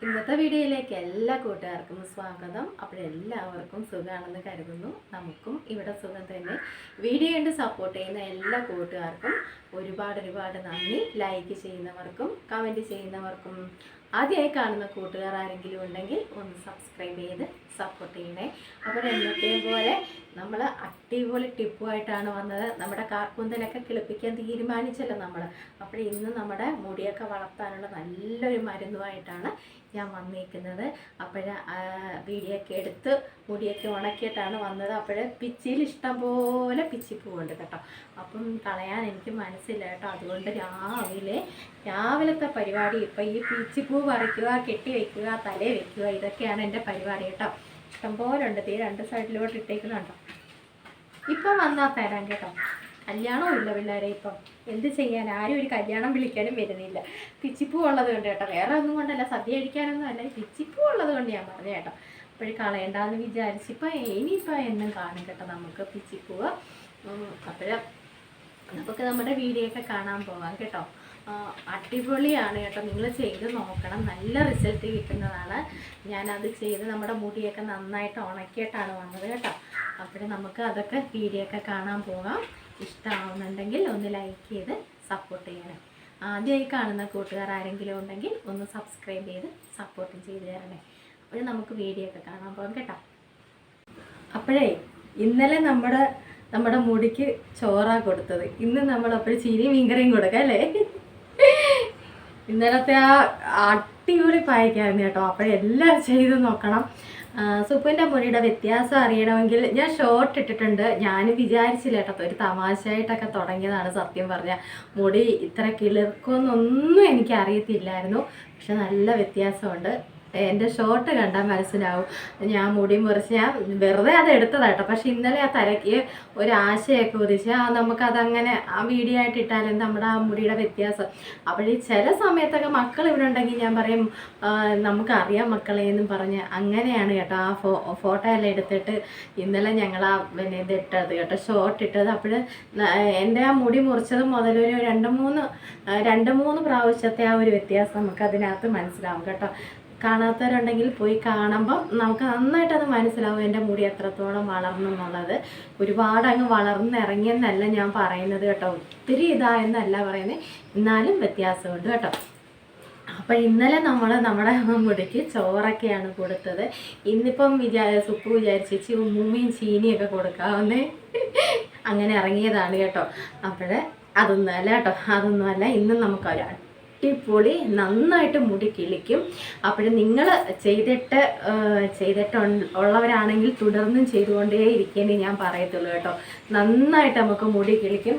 ഇന്നത്തെ വീഡിയോയിലേക്ക് എല്ലാ കൂട്ടുകാർക്കും സ്വാഗതം. അപ്പോഴെല്ലാവർക്കും സുഖമാണെന്ന് കരുതുന്നു. നമുക്കും ഇവിടെ സുഖം തന്നെ. വീഡിയോ കണ്ട് സപ്പോർട്ട് ചെയ്യുന്ന എല്ലാ കൂട്ടുകാർക്കും ഒരുപാട് നന്ദി. ലൈക്ക് ചെയ്യുന്നവർക്കും കമൻറ്റ് ചെയ്യുന്നവർക്കും ആദ്യമായി കാണുന്ന കൂട്ടുകാർ ആരെങ്കിലും ഉണ്ടെങ്കിൽ ഒന്ന് സബ്സ്ക്രൈബ് ചെയ്ത് സപ്പോർട്ട് ചെയ്യണേ. അപ്പോൾ എന്നത്തെയും പോലെ നമ്മൾ അടിപൊളി ടിപ്പുമായിട്ടാണ് വന്നത്. നമ്മുടെ കാർക്കൂന്തലൊക്കെ കിളിപ്പിക്കാൻ തീരുമാനിച്ചല്ലോ നമ്മൾ. അപ്പോൾ ഇന്ന് നമ്മുടെ മുടിയൊക്കെ വളർത്താനുള്ള നല്ലൊരു മരുന്നുമായിട്ടാണ് ഞാൻ വന്നിരിക്കുന്നത്. വീഡിയോ ഒക്കെ എടുത്ത് മുടിയൊക്കെ ഉണക്കിയിട്ടാണ് വന്നത്. പിച്ചിയിൽ ഇഷ്ടം പോലെ പിച്ചിപ്പൂവുണ്ട് കേട്ടോ. അപ്പം കളയാൻ എനിക്ക് മനസ്സില്ല കേട്ടോ. അതുകൊണ്ട് രാവിലത്തെ പരിപാടി ഇപ്പം ഈ പിച്ചിപ്പൂ പറിക്കുക, കെട്ടി വയ്ക്കുക, തലേ വയ്ക്കുക, ഇതൊക്കെയാണ് എൻ്റെ പരിപാടി കേട്ടോ. ഇഷ്ടംപോലെ ഉണ്ട്. രണ്ട് സൈഡിലോട്ട് ഇട്ടേക്കുന്നുണ്ടോ. ഇപ്പം വന്നാൽ തരാം കേട്ടോ. കല്യാണവും ഇല്ല പിള്ളേരെ. ഇപ്പം എന്ത് ചെയ്യാൻ, ആരും ഒരു കല്യാണം വിളിക്കാനും വരുന്നില്ല. പിച്ചിപ്പൂ ഉള്ളത് കൊണ്ട് കേട്ടോ. വേറെ ഒന്നും കൊണ്ടല്ല, സദ്യ കഴിക്കാനൊന്നും അല്ല, പിച്ചിപ്പൂ ഉള്ളത് കൊണ്ട് ഞാൻ പറഞ്ഞു കേട്ടോ. അപ്പോഴും കളയണ്ടെന്ന് വിചാരിച്ചിപ്പോൾ ഇനിയിപ്പോൾ എന്നും കാണും കേട്ടോ നമുക്ക് പിച്ചിപ്പൂവ്. നമുക്ക് നമ്മുടെ വീഡിയോ ഒക്കെ കാണാൻ പോവാം കേട്ടോ. അടിപൊളിയാണ് കേട്ടോ. നിങ്ങൾ ചെയ്ത് നോക്കണം, നല്ല റിസൾട്ട് കിട്ടുന്നതാണ്. ഞാനത് ചെയ്ത് നമ്മുടെ മുടിയൊക്കെ നന്നായിട്ട് ഉണക്കിയിട്ടാണ് വന്നത് കേട്ടോ. നമുക്ക് അതൊക്കെ വീഡിയോ ഒക്കെ കാണാൻ പോകാം. ഇഷ്ടമാവുന്നുണ്ടെങ്കിൽ ഒന്ന് ലൈക്ക് ചെയ്ത് സപ്പോർട്ട് ചെയ്യണം. ആദ്യമായി കാണുന്ന കൂട്ടുകാർ ആരെങ്കിലും ഉണ്ടെങ്കിൽ ഒന്ന് സബ്സ്ക്രൈബ് ചെയ്ത് സപ്പോർട്ടും ചെയ്ത് തരണേ. നമുക്ക് വീഡിയോ ഒക്കെ കാണാൻ പോകാം കേട്ടോ. ഇന്നലെ നമ്മുടെ മുടിക്ക് ചോറാ കൊടുത്തത്. ഇന്ന് നമ്മൾ ചീനിയും മീൻകറിയും കൊടുക്കാം അല്ലേ. ഇന്നലത്തെ അടിപൊളി പായ്ക്കായിരുന്നു കേട്ടോ. എല്ലാവരും ചെയ്ത് നോക്കണം. സുപ്പുവിൻ്റെ മുടിയുടെ വ്യത്യാസം അറിയണമെങ്കിൽ ഞാൻ ഷോർട്ട് ഇട്ടിട്ടുണ്ട്. ഞാനും വിചാരിച്ചില്ല കേട്ടോ, ഒരു തമാശയായിട്ടൊക്കെ തുടങ്ങിയതാണ്. സത്യം പറഞ്ഞാൽ മുടി ഇത്ര കിളിർക്കുമെന്നൊന്നും എനിക്ക് അറിയത്തില്ലായിരുന്നു. പക്ഷെ നല്ല വ്യത്യാസമുണ്ട്. എൻ്റെ ഷോർട്ട് കണ്ടാൽ മനസ്സിലാവും. ഞാൻ മുടി മുറിച്ച് ഞാൻ വെറുതെ അത് എടുത്തതാട്ടോ. പക്ഷെ ഇന്നലെ ആ തലയ്ക്ക് ഒരാശയൊക്കെ ഉദിച്ച് നമുക്കതങ്ങനെ ആ വീഡിയോ ആയിട്ട് ഇട്ടാലും നമ്മുടെ ആ മുടിയുടെ വ്യത്യാസം. ചില സമയത്തൊക്കെ മക്കൾ ഇവിടെ ഉണ്ടെങ്കിൽ ഞാൻ പറയും നമുക്കറിയാം മക്കളെ എന്നും പറഞ്ഞ് അങ്ങനെയാണ് കേട്ടോ. ആ ഫോട്ടോ എല്ലാം എടുത്തിട്ട് ഇന്നലെ ഞങ്ങൾ ഇത് ഇട്ടത് കേട്ടോ, ഷോർട്ട് ഇട്ടത്. എൻ്റെ ആ മുടി മുറിച്ചത് മുതലൊരു രണ്ട് മൂന്ന് പ്രാവശ്യത്തെ ആ ഒരു വ്യത്യാസം നമുക്ക് അതിനകത്ത് മനസ്സിലാവും കേട്ടോ. കാണാത്തവരുണ്ടെങ്കിൽ പോയി കാണുമ്പം നമുക്ക് നന്നായിട്ടത് മനസ്സിലാവും എൻ്റെ മുടി എത്രത്തോളം വളർന്നു എന്നുള്ളത്. ഒരുപാട് അങ്ങ് വളർന്നിറങ്ങിയെന്നല്ല ഞാൻ പറയുന്നത് കേട്ടോ. ഒത്തിരി ഇതായെന്നല്ല പറയുന്നത്, എന്നാലും വ്യത്യാസമുണ്ട് കേട്ടോ. ഇന്നലെ നമ്മുടെ മുടിക്ക് ചോറൊക്കെയാണ് കൊടുത്തത്. ഇന്നിപ്പം സുപ്പ് വിചാരിച്ചേച്ചി ഉമ്മയും ചീനിയൊക്കെ കൊടുക്കാവുന്നേ അങ്ങനെ ഇറങ്ങിയതാണ് കേട്ടോ. അതൊന്നുമല്ല കേട്ടോ, അതൊന്നുമല്ല. ഇന്ന് നമുക്കൊരു അടിപൊളി നന്നായിട്ട് മുടി കിളിക്കും. നിങ്ങൾ ചെയ്തിട്ടുള്ളവരാണെങ്കിൽ തുടർന്നും ചെയ്തുകൊണ്ടേ ഇരിക്കേണ്ടി ഞാൻ പറയത്തുള്ളൂ കേട്ടോ. നന്നായിട്ട് നമുക്ക് മുടി കിളിക്കും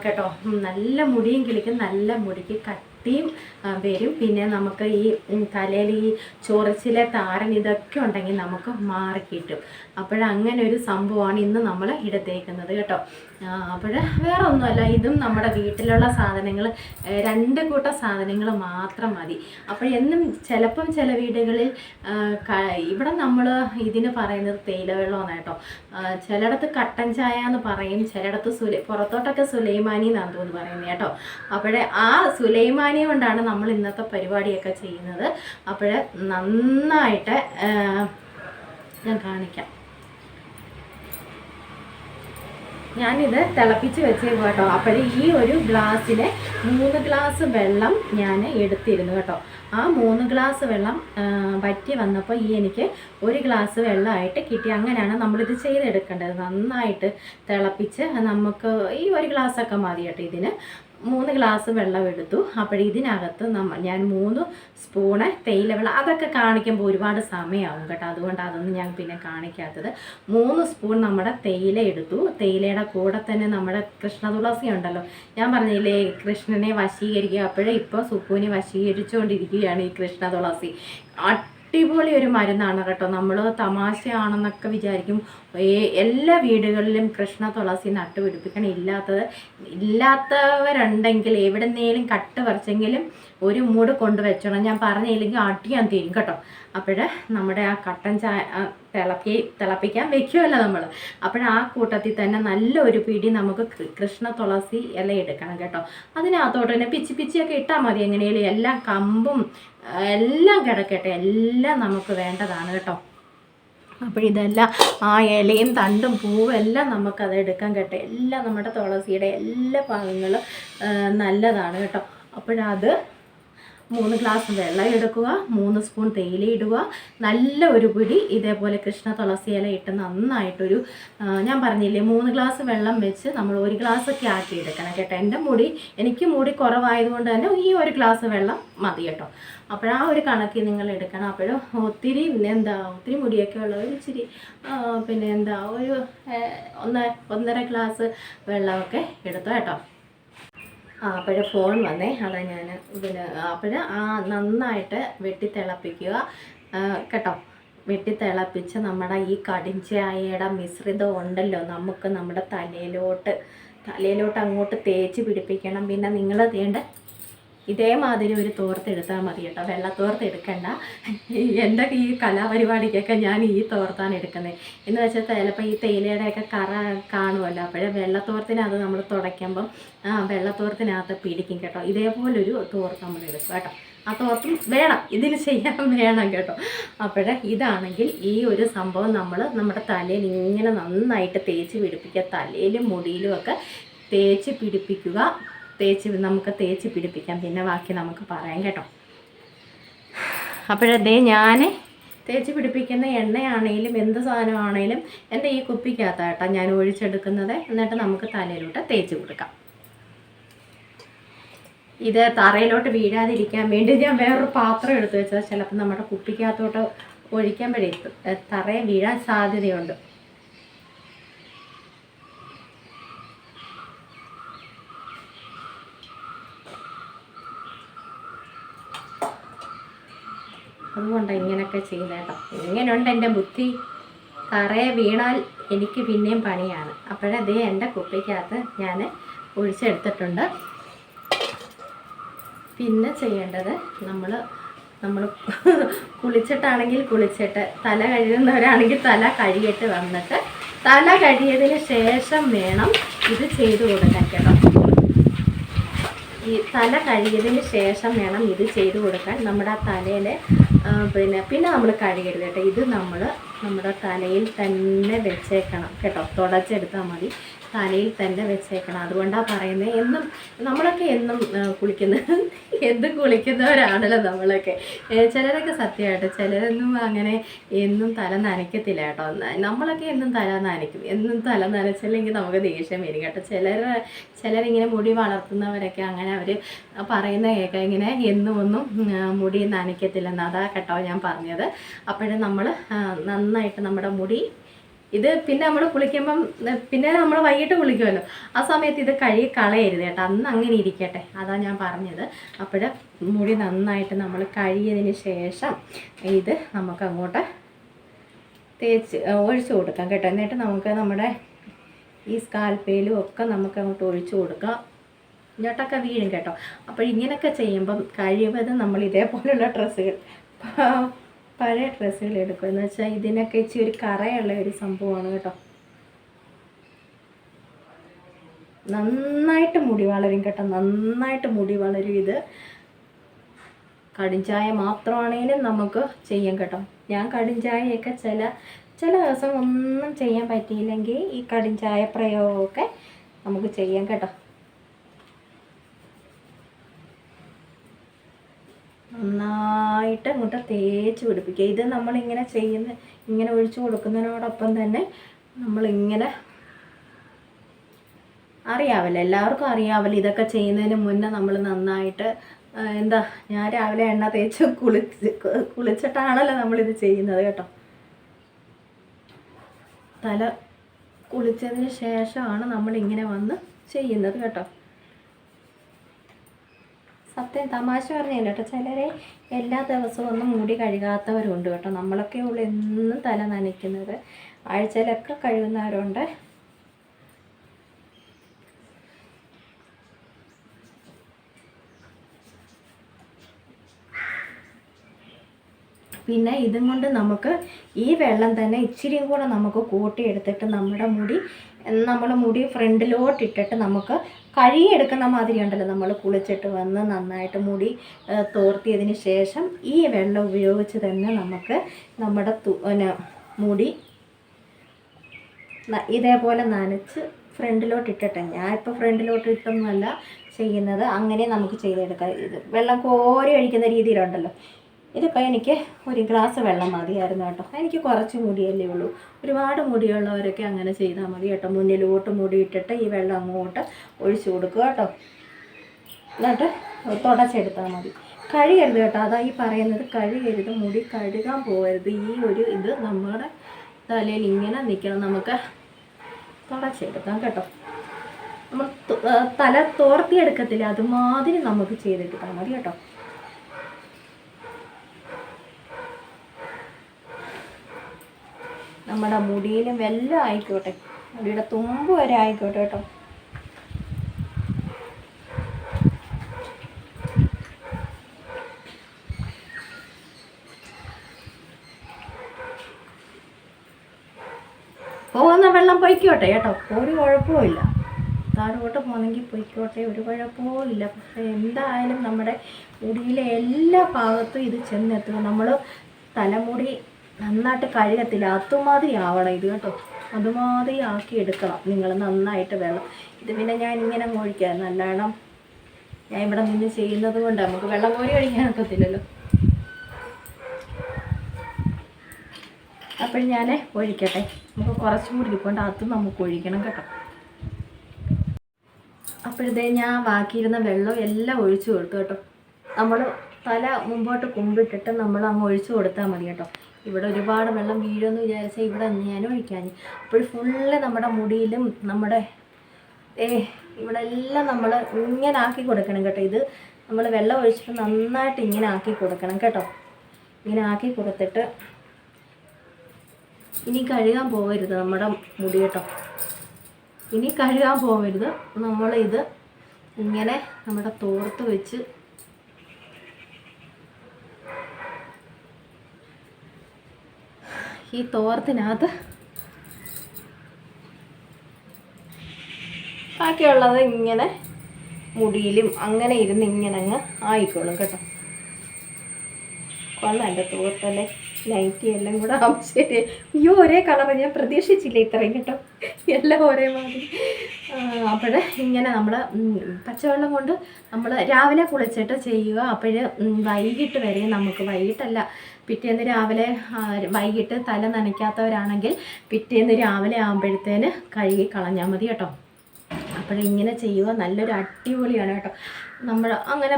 കേട്ടോ. നല്ല മുടിയും കിളിക്കും, നല്ല മുടിക്ക് കട്ടിയും വരും. പിന്നെ നമുക്ക് ഈ തലയിൽ ഈ ചൊറിച്ചിലെ താരൻ ഇതൊക്കെ ഉണ്ടെങ്കിൽ നമുക്ക് മാറിക്കിട്ടും. അങ്ങനെ ഒരു സംഭവമാണ് ഇന്ന് നമ്മൾ എടുത്തേക്കുന്നത് കേട്ടോ. വേറെ ഒന്നുമല്ല, ഇതും നമ്മുടെ വീട്ടിലുള്ള സാധനങ്ങൾ, 2 കൂട്ടം സാധനങ്ങൾ മാത്രം മതി. എന്നും ചിലപ്പം ചില വീടുകളിൽ ഇവിടെ നമ്മൾ ഇതിന് പറയുന്നത് തേയില വെള്ളമാണ് കേട്ടോ. ചിലയിടത്ത് കട്ടൻ ചായ എന്ന് പറയും, ചിലയിടത്ത് പുറത്തോട്ടൊക്കെ സുലൈമാനി എന്നാണ് തോന്നുന്നു പറയുന്നത് കേട്ടോ. ആ സുലൈമാനി കൊണ്ടാണ് നമ്മൾ ഇന്നത്തെ പരിപാടിയൊക്കെ ചെയ്യുന്നത്. നന്നായിട്ട് ഞാൻ കാണിക്കാം. ഞാനിത് തിളപ്പിച്ച് വെച്ചേക്കും കേട്ടോ. ഈ ഒരു ഗ്ലാസ്സിന് 3 ഗ്ലാസ് വെള്ളം ഞാൻ എടുത്തിരുന്നു കേട്ടോ. ആ 3 ഗ്ലാസ് വെള്ളം വറ്റി വന്നപ്പോൾ എനിക്ക് 1 ഗ്ലാസ് വെള്ളമായിട്ട് കിട്ടി. അങ്ങനെയാണ് നമ്മളിത് ചെയ്തെടുക്കേണ്ടത്. നന്നായിട്ട് തിളപ്പിച്ച് നമുക്ക് ഈ 1 ഗ്ലാസ്സൊക്കെ മതി കേട്ടോ. ഇതിന് 3 ഗ്ലാസ് വെള്ളം എടുത്തു. ഇതിനകത്ത് ഞാൻ 3 സ്പൂണ് തേയില വെള്ളം, അതൊക്കെ കാണിക്കുമ്പോൾ ഒരുപാട് സമയമാവും കേട്ടോ. അതുകൊണ്ട് അതൊന്നും ഞാൻ പിന്നെ കാണിക്കാത്തത്. 3 സ്പൂൺ നമ്മുടെ തേയില എടുത്തു. തേയിലയുടെ കൂടെ തന്നെ നമ്മുടെ കൃഷ്ണതുളസി ഉണ്ടല്ലോ, ഞാൻ പറഞ്ഞില്ലേ കൃഷ്ണനെ വശീകരിക്കുക. ഇപ്പോൾ സുപ്പുവിനെ വശീകരിച്ചുകൊണ്ടിരിക്കുകയാണ് ഈ കൃഷ്ണതുളസി. അടിപൊളി ഒരു മരുന്നാണ് കേട്ടോ. നമ്മൾ തമാശയാണെന്നൊക്കെ വിചാരിക്കും. എല്ലാ വീടുകളിലും കൃഷ്ണ തുളസി നട്ടുപിടിപ്പിക്കണം. ഇല്ലാത്തവരുണ്ടെങ്കിൽ എവിടെന്നേലും കട്ട് പറിച്ചെങ്കിലും ഒരു മൂട് കൊണ്ടുവച്ചോണം. ഞാൻ പറഞ്ഞില്ലെങ്കിൽ അടിയാൻ തീരും കേട്ടോ. നമ്മുടെ ആ കട്ടൻ ചായ തിളപ്പിക്കാൻ വെക്കുമല്ലോ നമ്മൾ. ആ കൂട്ടത്തിൽ തന്നെ നല്ലൊരു പിടി നമുക്ക് കൃഷ്ണ തുളസി ഇല എടുക്കണം കേട്ടോ. അതിനകത്തോട്ട് തന്നെ പിച്ചിയൊക്കെ ഇട്ടാൽ മതി. എങ്ങനെയാലും എല്ലാം കമ്പും എല്ലാം കിടക്കട്ടെ, എല്ലാം നമുക്ക് വേണ്ടതാണ് കേട്ടോ. അപ്പോഴിതെല്ലാം ആ ഇലയും തണ്ടും പൂവും എല്ലാം നമുക്കത് എടുക്കാൻ കേട്ടോ. എല്ലാം നമ്മുടെ തുളസിയുടെ എല്ലാ ഭാഗങ്ങളും നല്ലതാണ് കേട്ടോ. അപ്പോഴത് 3 ഗ്ലാസ് വെള്ളം എടുക്കുക, 3 സ്പൂൺ തേയില ഇടുക, നല്ല ഒരു പിടി ഇതേപോലെ കൃഷ്ണ തുളസി ഇല ഇട്ട് നന്നായിട്ടൊരു ഞാൻ പറഞ്ഞില്ലേ 3 ഗ്ലാസ് വെള്ളം വെച്ച് നമ്മൾ 1 ഗ്ലാസ്സൊക്കെ ആക്കി എടുക്കണം കേട്ടോ. എനിക്ക് മുടി കുറവായതുകൊണ്ട് തന്നെ ഈ 1 ഗ്ലാസ് വെള്ളം മതി കേട്ടോ. അപ്പോഴാ ഒരു കണക്കിൽ നിങ്ങൾ എടുക്കണം. അപ്പോഴും ഒത്തിരി മുടിയൊക്കെ ഉള്ളവർ ഇച്ചിരി ഒരു 1.5 ഗ്ലാസ് വെള്ളമൊക്കെ എടുത്തോ കേട്ടോ. അപ്പോഴേ ഫോൺ വന്നേ, അതാ ഞാൻ നന്നായിട്ട് വെട്ടിത്തിളപ്പിക്കുക കേട്ടോ. വെട്ടിത്തിളപ്പിച്ച് നമ്മുടെ ഈ കടിഞ്ചായയുടെ മിശ്രിതം ഉണ്ടല്ലോ, നമുക്ക് നമ്മുടെ തലയിലോട്ട് അങ്ങോട്ട് തേച്ച് പിടിപ്പിക്കണം. പിന്നെ നിങ്ങൾ ഇതേമാതിരി ഒരു തോർത്തെടുത്താൽ മതി കേട്ടോ. വെള്ളത്തോർത്ത് എടുക്കണ്ട. എൻ്റെ ഈ കലാപരിപാടിക്കൊക്കെ ഞാൻ ഈ തോർത്താണ് എടുക്കുന്നത്. എന്ന് വെച്ചാൽ ചിലപ്പോൾ ഈ തേയിലയുടെയൊക്കെ കറ കാണുമല്ലോ, അപ്പോഴേ വെള്ളത്തോർത്തിനകത്ത് നമ്മൾ തുടയ്ക്കുമ്പം വെള്ളത്തോർത്തിനകത്ത് പിടിക്കും കേട്ടോ. ഇതേപോലൊരു തോർത്ത് നമ്മൾ എടുക്കും കേട്ടോ. ആ തോർത്തും വേണം, ഇതിന് ചെയ്യാൻ വേണം കേട്ടോ. അപ്പോഴേ ഇതാണെങ്കിൽ ഈ ഒരു സംഭവം നമ്മൾ നമ്മുടെ തലയിൽ ഇങ്ങനെ നന്നായിട്ട് തേച്ച് പിടിപ്പിക്കുക. തലയിലും മുടിയിലും ഒക്കെ തേച്ച് പിടിപ്പിക്കുക. നമുക്ക് തേച്ച് പിടിപ്പിക്കാം. പിന്നെ ബാക്കി നമുക്ക് പറയാം കേട്ടോ. അപ്പോഴതേ ഞാൻ തേച്ച് പിടിപ്പിക്കുന്ന എണ്ണയാണെങ്കിലും എന്ത് സാധനമാണെങ്കിലും എൻ്റെ ഈ കുപ്പിക്കകത്താട്ടോ ഞാൻ ഒഴിച്ചെടുക്കുന്നത്. എന്നിട്ട് നമുക്ക് തലയിലോട്ട് തേച്ച് കൊടുക്കാം. ഇത് തറയിലോട്ട് വീഴാതിരിക്കാൻ വേണ്ടി ഞാൻ വേറൊരു പാത്രം എടുത്ത് വെച്ചാൽ ചിലപ്പോൾ നമ്മുടെ കുപ്പിക്കകത്തോട്ട് ഒഴിക്കുമ്പോഴേ തറയെ വീഴാൻ സാധ്യതയുണ്ട്. അതുകൊണ്ടാണ് ഇങ്ങനെയൊക്കെ ചെയ്തേട്ടോ. ഇങ്ങനെയുണ്ട് എൻ്റെ ബുദ്ധി. തറയെ വീണാൽ എനിക്ക് പിന്നെയും പണിയാണ്. അപ്പോഴതേ എൻ്റെ കുപ്പിക്കകത്ത് ഞാൻ ഒഴിച്ചെടുത്തിട്ടുണ്ട്. പിന്നെ ചെയ്യേണ്ടത് നമ്മൾ കുളിച്ചിട്ടാണെങ്കിൽ കുളിച്ചിട്ട്, തല കഴുകുന്നവരാണെങ്കിൽ തല കഴുകിയിട്ട് വന്നിട്ട്, തല കഴുകിയതിന് ശേഷം വേണം ഇത് ചെയ്ത് കൊടുക്കാൻ കേട്ടോ. ഈ തല കഴുകിയതിന് ശേഷം വേണം ഇത് ചെയ്ത് കൊടുക്കാൻ. നമ്മുടെ ആ തലയിൽ പിന്നെ നമ്മൾ കഴുകരുത് കേട്ടോ. ഇത് നമ്മുടെ തലയിൽ തന്നെ വെച്ചേക്കണം കേട്ടോ. തുടച്ചെടുത്താൽ മതി, തലയിൽ തന്നെ വെച്ചേക്കണം. അതുകൊണ്ടാണ് പറയുന്നത്. നമ്മളൊക്കെ എന്നും കുളിക്കുന്നവരാണല്ലോ നമ്മളൊക്കെ. ചിലരൊക്കെ സത്യമായിട്ട്, ചിലരൊന്നും അങ്ങനെ എന്നും തല നനയ്ക്കത്തില്ല കേട്ടോ. നമ്മളൊക്കെ എന്നും തല നനയ്ക്കും. എന്നും തല നനച്ചില്ലെങ്കിൽ നമുക്ക് ദേഷ്യം വരും കേട്ടോ. ചിലരിങ്ങനെ മുടി വളർത്തുന്നവരൊക്കെ അങ്ങനെ അവർ പറയുന്ന കേൾക്കാം, ഇങ്ങനെ ഒന്നും മുടി നനയ്ക്കത്തില്ലെന്ന്. അതാ കേട്ടോ ഞാൻ പറഞ്ഞത്. അപ്പോഴും നമ്മൾ നന്നായിട്ട് നമ്മുടെ മുടി പിന്നെ നമ്മൾ കുളിക്കുമ്പം, പിന്നെ നമ്മൾ വൈകിട്ട് കുളിക്കുമല്ലോ, ആ സമയത്ത് ഇത് കഴുകി കളയരുത് കേട്ടോ. അന്ന് അങ്ങനെ ഇരിക്കട്ടെ, അതാ ഞാൻ പറഞ്ഞത്. അപ്പോൾ മുടി നന്നായിട്ട് നമ്മൾ കഴുകിയതിന് ശേഷം ഇത് നമുക്ക് അങ്ങോട്ട് ഒഴിച്ചു കൊടുക്കാം കേട്ടോ. എന്നിട്ട് നമുക്ക് നമ്മുടെ ഈ സ്കാൽപ്പയിലും ഒക്കെ നമുക്ക് അങ്ങോട്ട് ഒഴിച്ചു കൊടുക്കാം. ഇങ്ങോട്ടൊക്കെ വീഴും കേട്ടോ. അപ്പോൾ ഇങ്ങനെയൊക്കെ ചെയ്യുമ്പം കഴിവതും നമ്മൾ ഇതേപോലുള്ള ഡ്രസ്സുകൾ, പഴയ ഡ്രസ്സുകൾ എടുക്കുക. എന്ന് വെച്ചാൽ ഇതിനൊക്കെ ഇച്ചിരി ഒരു കറയുള്ള ഒരു സംഭവമാണ് കേട്ടോ. നന്നായിട്ട് മുടി വളരും കേട്ടോ. നന്നായിട്ട് മുടി വളരും. ഇത് കടുംചായ മാത്രമാണെങ്കിലും നമുക്ക് ചെയ്യാം കേട്ടോ. ഞാൻ കടുംചായയൊക്കെ ചില ദിവസം ഒന്നും ചെയ്യാൻ പറ്റിയില്ലെങ്കിൽ ഈ കടുംചായ പ്രയോഗമൊക്കെ നമുക്ക് ചെയ്യാം കേട്ടോ. നന്നായിട്ട് അങ്ങോട്ട് തേച്ച് പിടിപ്പിക്കുക. ഇത് നമ്മളിങ്ങനെ ഇങ്ങനെ ഒഴിച്ചു കൊടുക്കുന്നതിനോടൊപ്പം തന്നെ നമ്മളിങ്ങനെ അറിയാമല്ലോ, എല്ലാവർക്കും അറിയാമല്ലോ, ഇതൊക്കെ ചെയ്യുന്നതിന് മുന്നേ നമ്മൾ നന്നായിട്ട് ഞാൻ രാവിലെ എണ്ണ തേച്ച് കുളിച്ചിട്ടാണല്ലോ നമ്മളിത് ചെയ്യുന്നത് കേട്ടോ. തല കുളിച്ചതിന് ശേഷമാണ് നമ്മളിങ്ങനെ വന്ന് ചെയ്യുന്നത് കേട്ടോ. സത്യം തമാശ പറഞ്ഞില്ല കേട്ടോ. ചിലരെ എല്ലാ ദിവസവും ഒന്നും മുടി കഴുകാത്തവരുണ്ട് കേട്ടോ. നമ്മളൊക്കെ ഉള്ളു എന്നും തല നനയ്ക്കുന്നത്. ആഴ്ചയിലൊക്കെ കഴുകുന്നവരുണ്ട്. പിന്നെ ഇതും കൊണ്ട് നമുക്ക് ഈ വെള്ളം തന്നെ ഇച്ചിരിയും കൂടെ നമുക്ക് കൂട്ടിയെടുത്തിട്ട് നമ്മുടെ മുടി ഫ്രണ്ടിലോട്ടിട്ടിട്ട് നമുക്ക് കഴുകിയെടുക്കുന്ന മാതിരി ഉണ്ടല്ലോ, നമ്മൾ കുളിച്ചിട്ട് വന്ന് നന്നായിട്ട് മുടി തോർത്തിയതിന് ശേഷം ഈ വെള്ളം ഉപയോഗിച്ച് തന്നെ നമുക്ക് നമ്മുടെ മുടി ഇതേപോലെ നനച്ച് ഫ്രണ്ടിലോട്ട് ഇട്ടിട്ട്, ഞാൻ ഇപ്പോൾ ഫ്രണ്ടിലോട്ട് ഇട്ടൊന്നുമല്ല ചെയ്യുന്നത്, അങ്ങനെ നമുക്ക് ചെയ്തെടുക്കാം. ഇത് വെള്ളം കോരി ഒഴിക്കുന്ന രീതിയിലുണ്ടല്ലോ. ഇതിപ്പോൾ എനിക്ക് ഒരു ഗ്ലാസ് വെള്ളം മതിയായിരുന്നു കേട്ടോ. എനിക്ക് കുറച്ച് മുടിയല്ലേ ഉള്ളൂ. ഒരുപാട് മുടിയുള്ളവരൊക്കെ അങ്ങനെ ചെയ്താൽ മതി കേട്ടോ. മുന്നിലോട്ട് മുടി ഇട്ടിട്ട് ഈ വെള്ളം അങ്ങോട്ട് ഒഴിച്ചു കൊടുക്കുക കേട്ടോ. എന്നിട്ട് തുടച്ചെടുത്താൽ മതി. കഴുകരുത് കേട്ടോ, അതാ ഈ പറയുന്നത്, കഴുകരുത്. മുടി കഴുകാൻ പോകരുത്. ഈ ഒരു ഇത് നമ്മുടെ തലയിൽ ഇങ്ങനെ നിൽക്കണം. നമുക്ക് തുടച്ചെടുക്കാം കേട്ടോ. നമ്മൾ തല തോർത്തിയെടുക്കത്തില്ല, അതുമാതിരി നമുക്ക് ചെയ്തെടുത്താൽ മതി കേട്ടോ. നമ്മുടെ മുടിയിലും വെല്ലം ആയിക്കോട്ടെ, മുടിയുടെ തുമ്പ് വരെ ആയിക്കോട്ടെ കേട്ടോ. പോകുന്ന വെള്ളം പൊയ്ക്കോട്ടെ കേട്ടോ, ഒരു കുഴപ്പമില്ല. താഴോട്ട് പോകണമെങ്കിൽ പൊയ്ക്കോട്ടെ, ഒരു കുഴപ്പവും ഇല്ല. പക്ഷേ എന്തായാലും നമ്മുടെ മുടിയിലെ എല്ലാ ഭാഗത്തും ഇത് ചെന്നെത്തുക. നമ്മൾ തലമുടി നന്നായിട്ട് കഴുകത്തില്ല, അതുമാതിരി ആവണം ഇത് കേട്ടോ. അതുമാതിരി ആക്കി എടുക്കണം നിങ്ങൾ നന്നായിട്ട് വെള്ളം. ഇത് പിന്നെ ഞാൻ ഇങ്ങനെ ഒഴിക്കാം, നല്ലോണം ഞാൻ ഇവിടെ നിന്ന് ചെയ്യുന്നത് കൊണ്ട് നമുക്ക് വെള്ളം കോരി ഒഴിക്കാൻ ഒക്കത്തില്ലല്ലോ. അപ്പോൾ ഞാൻ ഒഴിക്കട്ടെ. നമുക്ക് കുറച്ചും കൂടി ഇരിക്കൊണ്ട് അതും നമുക്ക് ഒഴിക്കണം കേട്ടോ. അപ്പോഴത്തേ ഞാൻ ബാക്കിയിരുന്ന വെള്ളം എല്ലാം ഒഴിച്ചു കൊടുത്തു കേട്ടോ. നമ്മൾ തല മുമ്പോട്ട് കുമ്പിട്ടിട്ട് നമ്മൾ അങ്ങ് ഒഴിച്ചു കൊടുത്താൽ മതി കേട്ടോ. ഇവിടെ ഒരുപാട് വെള്ളം വീഴുമെന്ന് വിചാരിച്ചാൽ ഇവിടെ ഞാൻ ഒഴിക്കാൻ. അപ്പോൾ ഫുള്ള് നമ്മുടെ മുടിയിലും നമ്മുടെ ഇവിടെ എല്ലാം നമ്മൾ ഇങ്ങനെ ആക്കി കൊടുക്കണം കേട്ടോ. ഇത് നമ്മൾ വെള്ളം ഒഴിച്ചിട്ട് നന്നായിട്ട് ഇങ്ങനെ ആക്കി കൊടുക്കണം കേട്ടോ. ഇങ്ങനെ ആക്കി കൊടുത്തിട്ട് ഇനി കഴുകാൻ പോകരുത് നമ്മുടെ മുടി കേട്ടോ. ഇനി കഴുകാൻ പോകരുത്. നമ്മളിത് ഇങ്ങനെ നമ്മുടെ തോർത്ത് വെച്ച് ഈ തോർത്തിനകത്ത് ബാക്കിയുള്ളത് ഇങ്ങനെ മുടിയിലും അങ്ങനെ ഇരുന്ന് ഇങ്ങനെ അങ്ങ് ആയിക്കോളും കേട്ടോ. കൊള്ളാം എൻ്റെ തോർത്തല്ലേ, നൈറ്റി എല്ലാം കൂടെ ശരി. അയ്യോ, ഒരേ കളറ്, ഞാൻ പ്രതീക്ഷിച്ചില്ല ഇത്രയും കേട്ടോ, എല്ലാം ഒരേ മാതിരി. അപ്പോൾ ഇങ്ങനെ നമ്മൾ പച്ചവെള്ളം കൊണ്ട് നമ്മൾ രാവിലെ കുളിച്ചിട്ട് ചെയ്യുക. അപ്പോൾ വൈകിട്ട് വരെ നമുക്ക്, വൈകിട്ടല്ല പിറ്റേന്ന് രാവിലെ, വൈകിട്ട് തല നനയ്ക്കാത്തവരാണെങ്കിൽ പിറ്റേന്ന് രാവിലെ ആകുമ്പോഴത്തേന് കഴുകി കളഞ്ഞാൽ മതി കേട്ടോ. അപ്പോഴിങ്ങനെ ചെയ്യുക, നല്ലൊരു അടിപൊളിയാണ് കേട്ടോ. നമ്മൾ അങ്ങനെ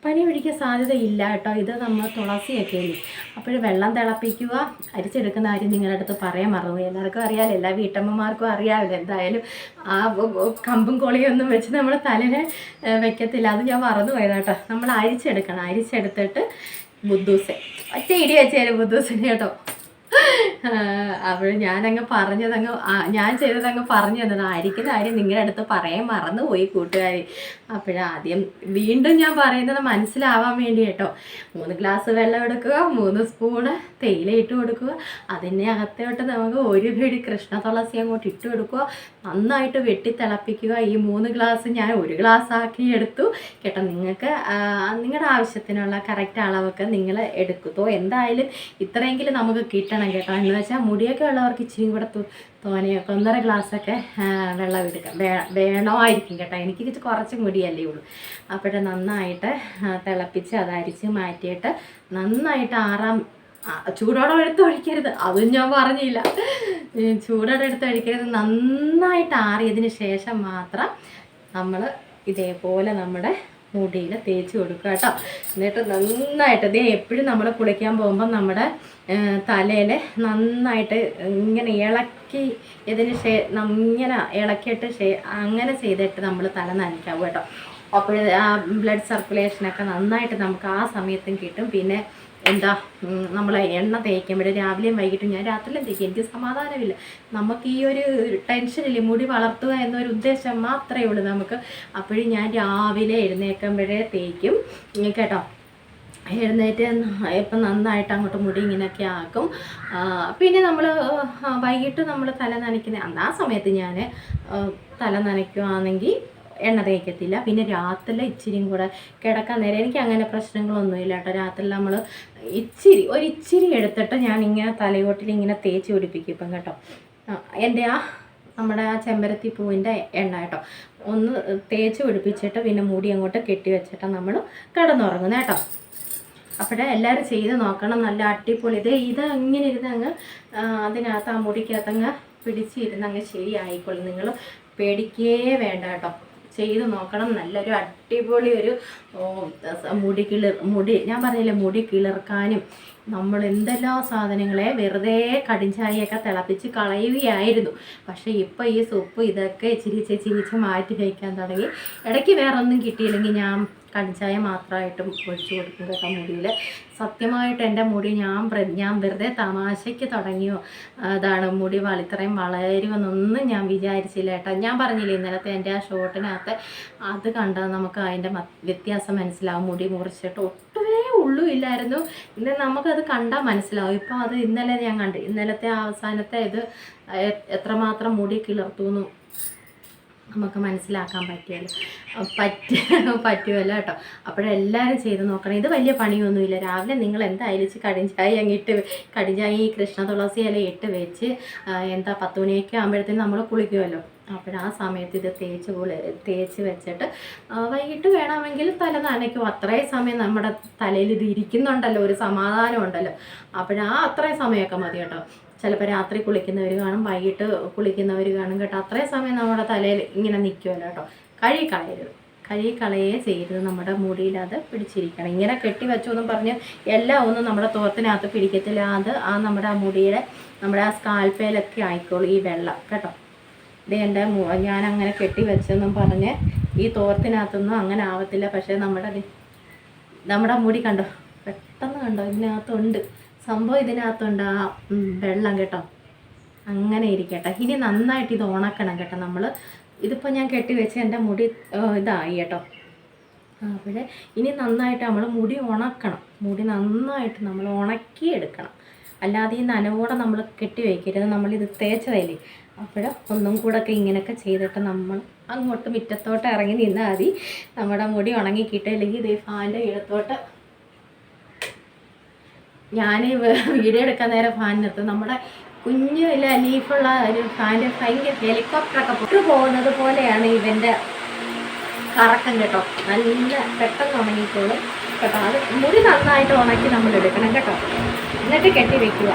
പനി പിടിക്കാൻ സാധ്യതയില്ല കേട്ടോ. ഇത് നമ്മൾ തുളസിയൊക്കെ ഇല്ലേ. അപ്പോൾ വെള്ളം തിളപ്പിക്കുക, അരിച്ചെടുക്കുന്ന കാര്യം നിങ്ങളുടെ അടുത്ത് പറയാൻ മറന്നു. എല്ലാവർക്കും അറിയാമല്ലോ, എല്ലാ വീട്ടമ്മമാർക്കും അറിയാമല്ലോ. എന്തായാലും ആ കമ്പും കൊളിയൊന്നും വെച്ച് നമ്മൾ തലേനെ വെക്കത്തില്ല, അത് ഞാൻ മറന്നു പോയതാട്ടോ. നമ്മൾ അരിച്ചെടുക്കണം. അരിച്ചെടുത്തിട്ട് ബുദ്ധൂസ് ഒറ്റ ഇടി വെച്ചേരും ബുദ്ധൂസിന് കേട്ടോ. അപ്പോൾ ഞാനങ്ങ് പറഞ്ഞതങ്ങ്, ഞാൻ ചെയ്തതങ്ങ് പറഞ്ഞു തന്നത്. അരിക്കുന്ന കാര്യം നിങ്ങളുടെ അടുത്ത് പറയാൻ മറന്നുപോയി കൂട്ടുകാരി. അപ്പോഴാദ്യം വീണ്ടും ഞാൻ പറയുന്നത് മനസ്സിലാവാൻ വേണ്ടി കേട്ടോ. 3 ഗ്ലാസ് വെള്ളം എടുക്കുക, 3 സ്പൂണ് തേയില ഇട്ട് കൊടുക്കുക, അതിൻ്റെ അകത്തോട്ട് നമുക്ക് 1 പിടി കൃഷ്ണ തുളസി അങ്ങോട്ട് ഇട്ട് കൊടുക്കുക, നന്നായിട്ട് വെട്ടി തിളപ്പിക്കുക. ഈ 3 ഗ്ലാസ് ഞാൻ 1 ഗ്ലാസ് ആക്കി എടുത്തു കേട്ടോ. നിങ്ങൾക്ക് നിങ്ങളുടെ ആവശ്യത്തിനുള്ള കറക്റ്റ് അളവൊക്കെ നിങ്ങൾ എടുക്കുമോ. എന്തായാലും ഇത്രയെങ്കിലും നമുക്ക് കിട്ടണം കേട്ടോ. എന്ന് വെച്ചാൽ മുടിയൊക്കെ ഉള്ളവർക്ക് ഇച്ചിരി കൂടെ തോനെയൊക്കെ 1.5 ഗ്ലാസ്സൊക്കെ വെള്ളം എടുക്കാം, വേണമായിരിക്കും കേട്ടോ. എനിക്ക് കുറച്ച് മുടിയല്ലേ ഉള്ളൂ. അപ്പോഴേ നന്നായിട്ട് തിളപ്പിച്ച് അത് അരിച്ച് മാറ്റിയിട്ട് നന്നായിട്ട് ചൂടോടെ എടുത്ത് ഒഴിക്കരുത്, അതും ഞാൻ പറഞ്ഞില്ല. ചൂടോടെ എടുത്ത് ഒഴിക്കരുത്. നന്നായിട്ട് ആറിയതിന് ശേഷം മാത്രം നമ്മൾ ഇതേപോലെ നമ്മുടെ മുടിയിൽ തേച്ച് കൊടുക്കുക കേട്ടോ. എന്നിട്ട് നന്നായിട്ട് എപ്പോഴും നമ്മൾ കുളിക്കാൻ പോകുമ്പം നമ്മുടെ തലയിൽ നന്നായിട്ട് ഇങ്ങനെ ഇളക്കി ഇതിന് ഇങ്ങനെ ഇളക്കിയിട്ട് അങ്ങനെ ചെയ്തിട്ട് നമ്മൾ തല നനയ്ക്കാവും കേട്ടോ. അപ്പോൾ ആ ബ്ലഡ് സർക്കുലേഷനൊക്കെ നന്നായിട്ട് നമുക്ക് ആ സമയത്തും കിട്ടും. പിന്നെ എന്താ, നമ്മൾ എണ്ണ തേക്കുമ്പോൾ രാവിലെയും വൈകിട്ടും, ഞാൻ രാത്രിയിലും തേക്കും, എനിക്ക് സമാധാനമില്ല. നമുക്ക് ഈ ഒരു ടെൻഷനില്ലേ, മുടി വളർത്തുക എന്നൊരു ഉദ്ദേശം മാത്രമേ ഉള്ളൂ നമുക്ക്. അപ്പോഴും ഞാൻ രാവിലെ എഴുന്നേൽക്കുമ്പോഴേ തേക്കും കേട്ടോ. എഴുന്നേറ്റ് ഇപ്പം നന്നായിട്ട് അങ്ങോട്ട് മുടി ഇങ്ങനെയൊക്കെ ആക്കും. പിന്നെ നമ്മൾ വൈകിട്ട് നമ്മൾ തല നനയ്ക്കുന്ന ആ സമയത്ത് ഞാൻ തല നനയ്ക്കുകയാണെങ്കിൽ എണ്ണ തേക്കത്തില്ല. പിന്നെ രാത്രിയിൽ ഇച്ചിരിയും കൂടെ കിടക്കാൻ നേരം എനിക്ക് അങ്ങനെ പ്രശ്നങ്ങളൊന്നുമില്ല കേട്ടോ. രാത്രിയിൽ നമ്മൾ ഒരിച്ചിരി എടുത്തിട്ട് ഞാൻ ഇങ്ങനെ തലയോട്ടിൽ ഇങ്ങനെ തേച്ച് പിടിപ്പിക്കും ഇപ്പം കേട്ടോ. എൻ്റെ നമ്മുടെ ചെമ്പരത്തി പൂവിൻ്റെ എണ്ണ കേട്ടോ ഒന്ന് തേച്ച് പിടിപ്പിച്ചിട്ട് പിന്നെ മുടി അങ്ങോട്ട് കെട്ടി വെച്ചിട്ട് നമ്മൾ കിടന്നുറങ്ങുന്നത് കേട്ടോ. അപ്പോഴേ എല്ലാവരും ചെയ്ത് നോക്കണം. നല്ല അടിപൊളി. ഇത് ഇങ്ങനെ ഇരുന്ന് അങ്ങ് അതിനകത്ത് ആ മുടിക്കകത്ത് അങ്ങ് പിടിച്ചിരുന്ന് അങ്ങ് ശരിയായിക്കോളും. നിങ്ങൾ പേടിക്കേ വേണ്ട കേട്ടോ. ചെയ്ത് നോക്കണം. നല്ലൊരു അടിപൊളി ഒരു മുടി ഞാൻ പറഞ്ഞില്ലേ, മുടി കിളിർക്കാനും നമ്മൾ എന്തെല്ലാം സാധനങ്ങളെ വെറുതെ കടിഞ്ചായയൊക്കെ തിളപ്പിച്ച് കളയുകയായിരുന്നു. പക്ഷേ ഇപ്പോൾ ഈ സൂപ്പ് ഇതൊക്കെ ചിരിച്ച് മാറ്റി വയ്ക്കാൻ തുടങ്ങി. ഇടയ്ക്ക് വേറെ ഒന്നും കിട്ടിയില്ലെങ്കിൽ ഞാൻ കടിഞ്ചായ മാത്രമായിട്ടും ഒഴിച്ചു കൊടുക്കും കേട്ടോ മുടിയിൽ. സത്യമായിട്ട് എൻ്റെ മുടി ഞാൻ വെറുതെ തമാശയ്ക്ക് തുടങ്ങിയോ അതാണ് മുടി ഇത്രയും വളരുമെന്നൊന്നും ഞാൻ വിചാരിച്ചില്ല കേട്ടോ. ഞാൻ പറഞ്ഞില്ലേ ഇന്നലത്തെ എൻ്റെ ആ ഷോട്ടിനകത്ത് അത് കണ്ടാൽ നമുക്ക് അതിൻ്റെ വ്യത്യാസം മനസ്സിലാവും. മുടി മുറിച്ചിട്ട് ഒട്ടുമേ ഉള്ളുമില്ലായിരുന്നു. ഇന്ന് നമുക്കത് കണ്ടാൽ മനസ്സിലാവും. ഇപ്പോൾ അത് ഇന്നലെ ഞാൻ കണ്ടു. ഇന്നലത്തെ അവസാനത്തെ ഇത് എത്രമാത്രം മുടി കിളിർത്തുന്നു നമുക്ക് മനസ്സിലാക്കാൻ പറ്റുമല്ലോ കേട്ടോ. അപ്പോഴെല്ലാവരും ചെയ്ത് നോക്കണം. ഇത് വലിയ പണിയൊന്നുമില്ല. രാവിലെ നിങ്ങൾ എന്തായാലും കടിഞ്ചായ ഈ കൃഷ്ണ തുളസി ഇല ഇട്ട് വെച്ച് 10 മണിയൊക്കെ ആകുമ്പോഴത്തേനും നമ്മൾ കുളിക്കുമല്ലോ. അപ്പോൾ ആ സമയത്ത് ഇത് തേച്ച് വെച്ചിട്ട് വൈകിട്ട് വേണമെങ്കിൽ തല നനയ്ക്കും. അത്രയും സമയം നമ്മുടെ തലയിൽ ഇത് ഇരിക്കുന്നുണ്ടല്ലോ, ഒരു സമാധാനം ഉണ്ടല്ലോ. അത്രയും സമയമൊക്കെ മതി കേട്ടോ. ചിലപ്പോൾ രാത്രി കുളിക്കുന്നവർ കാണും, വൈകിട്ട് കുളിക്കുന്നവർ കാണും കേട്ടോ. അത്രയും സമയം നമ്മുടെ തലയിൽ ഇങ്ങനെ നിൽക്കുമല്ലോ കേട്ടോ. കഴുകിക്കളയേ ചെയ്യരുത്. നമ്മുടെ മുടിയിൽ അത് പിടിച്ചിരിക്കണം. ഇങ്ങനെ കെട്ടി വെച്ചു എന്നും പറഞ്ഞ് എല്ലാം ഒന്നും നമ്മുടെ തോർത്തിനകത്ത് പിടിക്കത്തില്ല. അത് നമ്മുടെ മുടിയുടെ നമ്മുടെ സ്കാൽപ്പയിലൊക്കെ ആയിക്കോളും ഈ വെള്ളം കേട്ടോ. ഇത് ഞാനങ്ങനെ കെട്ടി വെച്ചെന്നും പറഞ്ഞ് ഈ തോർത്തിനകത്തൊന്നും അങ്ങനെ ആവത്തില്ല. പക്ഷേ നമ്മുടെ മുടി കണ്ടോ, പെട്ടെന്ന് കണ്ടോ, ഇതിനകത്തുണ്ട് സംഭവം. ഇതിനകത്തുണ്ട് ആ വെള്ളം കേട്ടോ. അങ്ങനെ ഇരിക്കട്ടെ. ഇനി നന്നായിട്ട് ഇത് ഉണക്കണം കേട്ടോ. ഇതിപ്പോൾ ഞാൻ കെട്ടി വെച്ച് എൻ്റെ മുടി ഇതായി കേട്ടോ. അപ്പോൾ ഇനി നന്നായിട്ട് നമ്മൾ മുടി ഉണക്കണം. മുടി നന്നായിട്ട് നമ്മൾ ഉണക്കിയെടുക്കണം. അല്ലാതെ ഈ നനവോടെ നമ്മൾ കെട്ടി വയ്ക്കരുത്. നമ്മളിത് തേച്ചതല്ലേ. ഒന്നും കൂടെയൊക്കെ ഇങ്ങനെയൊക്കെ ചെയ്തിട്ട് നമ്മൾ അങ്ങോട്ട് മുറ്റത്തോട്ട് ഇറങ്ങി നിന്നാൽ മതി. നമ്മുടെ മുടി ഉണങ്ങി കിട്ടിയില്ലെങ്കിൽ ഇത് ഫാനിൻ്റെ ഇടത്തോട്ട് ഞാൻ വീഡിയോ എടുക്കാൻ നേരം ഫാൻ നിർത്തും. നമ്മുടെ കുഞ്ഞു ലീഫുള്ള ഒരു ഫാൻ്റെ ഭയങ്കര ഹെലികോപ്റ്ററൊക്കെ പൊട്ടു പോകുന്നത് പോലെയാണ് ഇവൻ്റെ കറക്കം കേട്ടോ. നല്ല പെട്ടെന്ന് ഉണങ്ങിക്കോളും കേട്ടോ. അത് മുടി നന്നായിട്ട് ഉണക്കി നമ്മൾ എടുക്കണം കേട്ടോ. എന്നിട്ട് കെട്ടി വെക്കുക.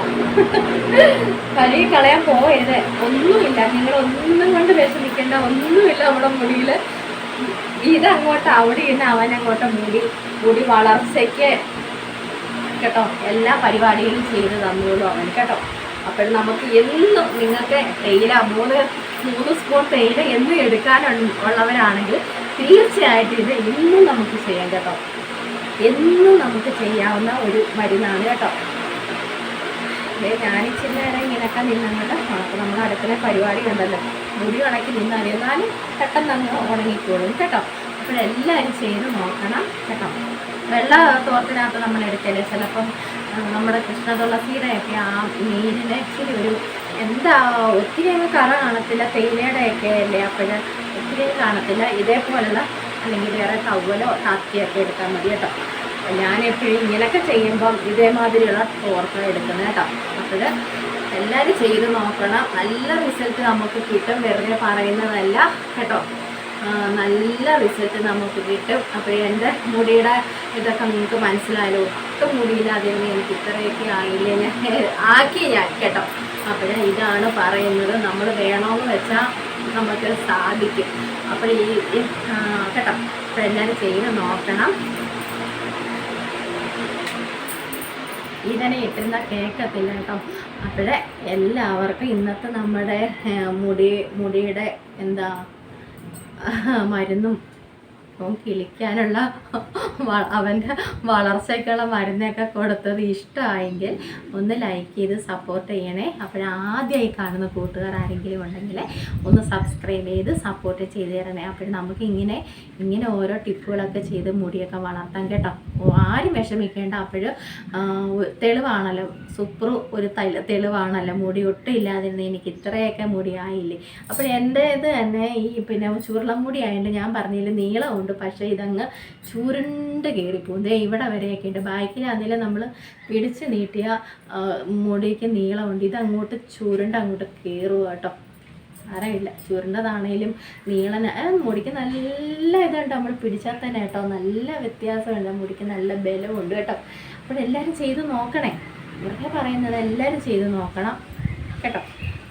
കഴുകി കളയാൻ പോയത് ഒന്നുമില്ല. നിങ്ങളൊന്നും കൊണ്ട് വിഷമിക്കേണ്ട. ഒന്നുമില്ല നമ്മുടെ മുടിയിൽ. ഇതങ്ങോട്ട് അവിടെ ഇരുന്ന് അവനങ്ങോട്ട് മുടി വളർച്ചയ്ക്ക് കേട്ടോ എല്ലാ പരിപാടികളും ചെയ്ത് തന്നോളൂ അവൻ കേട്ടോ. അപ്പോൾ നമുക്ക് എന്നും നിങ്ങൾക്ക് തേയില 3 സ്പൂൺ തേയില എന്നും എടുക്കാനുള്ളവരാണെങ്കിൽ തീർച്ചയായിട്ടും ഇത് എന്നും നമുക്ക് ചെയ്യാം കേട്ടോ. എന്നും നമുക്ക് ചെയ്യാവുന്ന ഒരു മരുന്നാണ് കേട്ടോ. ഞാനിച്ചിരി നേരം ഇങ്ങനെയൊക്കെ നിന്നങ്ങോട്ട് അപ്പോൾ നമ്മൾ അടുക്കള പരിപാടി ഉണ്ടല്ലോ, മുടി ഉണക്കി നിന്നാൽ എന്നാലും പെട്ടെന്ന് അങ്ങ് ഉണങ്ങിക്കോളും കേട്ടോ. അപ്പോഴെല്ലാവരും ചെയ്ത് നോക്കണം കേട്ടോ. വെള്ള തോർത്തിനകത്ത് നമ്മൾ എടുക്കല്ലേ, ചിലപ്പം നമ്മുടെ കൃഷ്ണ തുളസിയുടെയൊക്കെ ആ നീരിന് ഇച്ചിരി ഒത്തിരി അങ്ങ് കറ കാണത്തില്ല. തേയിലയുടെയൊക്കെ അല്ലേ, ഒത്തിരി കാണത്തില്ല. ഇതേപോലുള്ള അല്ലെങ്കിൽ വേറെ ടവലോ ടാക്കിയൊക്കെ എടുത്താൽ മതി കേട്ടോ. ഞാനെപ്പോഴും ഇങ്ങനെയൊക്കെ ചെയ്യുമ്പം ഇതേമാതിരിയുള്ള തോർത്ത എടുക്കുന്നത് കേട്ടോ. അപ്പോൾ എല്ലാവരും ചെയ്ത് നോക്കണം. നല്ല റിസൾട്ട് നമുക്ക് കിട്ടും. വെറുതെ പറയുന്നതല്ല കേട്ടോ. നല്ല റിസൾട്ട് നമുക്ക് കിട്ടും. അപ്പോൾ എൻ്റെ മുടിയുടെ ഇതൊക്കെ നിങ്ങൾക്ക് മനസ്സിലായാലും ഒട്ടും മുടിയില്ലാതെയൊന്നും എനിക്ക് ഇത്രയൊക്കെ ആയില്ലേ ഞാൻ കേട്ടോ. അപ്പോൾ ഇതാണ് പറയുന്നത്. നമ്മൾ വേണമെന്ന് വെച്ചാൽ നമുക്ക് സാധിക്കും. അപ്പോൾ കേട്ടോ. അപ്പോൾ എല്ലാവരും ചെയ്ത് നോക്കണം. ഇതിനെ ഇട്ടിരുന്ന കേൾക്കത്തില്ല കേട്ടോ. അപ്പോഴേ എല്ലാവർക്കും ഇന്നത്തെ നമ്മുടെ മുടിയുടെ മരുന്നും അവൻ കിളിക്കാനുള്ള അവൻ്റെ വളർച്ചയ്ക്കുള്ള മരുന്നൊക്കെ കൊടുത്തത് ഇഷ്ടമായെങ്കിൽ ഒന്ന് ലൈക്ക് ചെയ്ത് സപ്പോർട്ട് ചെയ്യണേ. അപ്പോഴാദ്യമായി കാണുന്ന കൂട്ടുകാർ ആരെങ്കിലും ഉണ്ടെങ്കിൽ ഒന്ന് സബ്സ്ക്രൈബ് ചെയ്ത് സപ്പോർട്ട് ചെയ്ത് തരണേ. അപ്പോൾ നമുക്ക് ഇങ്ങനെ ഓരോ ടിപ്പുകളൊക്കെ ചെയ്ത് മുടിയൊക്കെ വളർത്താം കേട്ടോ. ആരും വിഷമിക്കേണ്ട. അപ്പോൾ തെളിവാണല്ലോ, സൂപ്പർ ഒരു തെളിവാണല്ലോ, മുടി ഒട്ടും ഇല്ലാതിരുന്ന് എനിക്ക് ഇത്രയൊക്കെ മുടിയായില്ലേ. അപ്പോൾ എൻ്റെ ഇത് തന്നെ ഈ പിന്നെ ചുരുളം മുടി ആയതുകൊണ്ട് ഞാൻ പറഞ്ഞില്ല നീളമുണ്ട്, പക്ഷേ ഇതങ്ങ് ചുരുണ്ട് കയറിപ്പോകും. ഇവിടെ വരെയൊക്കെ ഉണ്ട്. ബാക്കിലാണെങ്കിലും നമ്മൾ പിടിച്ച് നീട്ടിയ മുടിക്ക് നീളമുണ്ട്, ഇതങ്ങോട്ട് ചുരുണ്ട് അങ്ങോട്ട് കയറുക കേട്ടോ. അറിയില്ല, ചുരുണ്ടതാണേലും മുടിക്ക് നല്ല ഇതുണ്ട്. നമ്മൾ പിടിച്ചാൽ തന്നെ കേട്ടോ നല്ല വ്യത്യാസമുണ്ട്. മുടിക്ക് നല്ല ബലമുണ്ട് കേട്ടോ. അപ്പോൾ എല്ലാവരും ചെയ്ത് നോക്കണേ. ഇവരൊക്കെ പറയുന്നത് എല്ലാവരും ചെയ്ത് നോക്കണം കേട്ടോ.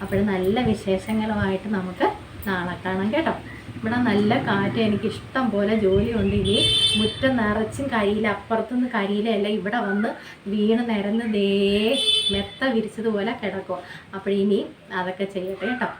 അപ്പോൾ നല്ല വിശേഷങ്ങളുമായിട്ട് നമുക്ക് നാളെ കാണാം കേട്ടോ. ഇവിടെ നല്ല കാറ്റ്, എനിക്ക് ഇഷ്ടം പോലെ ജോലിയുണ്ട്. ഇനി മുറ്റം നിറച്ചും കരിയില, അപ്പുറത്തുനിന്ന് കരിയിലല്ല ഇവിടെ വന്ന് വീണ് നിരന്ന് മെത്ത വിരിച്ചതുപോലെ കിടക്കും. അപ്പോൾ ഇനി അതൊക്കെ ചെയ്യട്ടെ കേട്ടോ.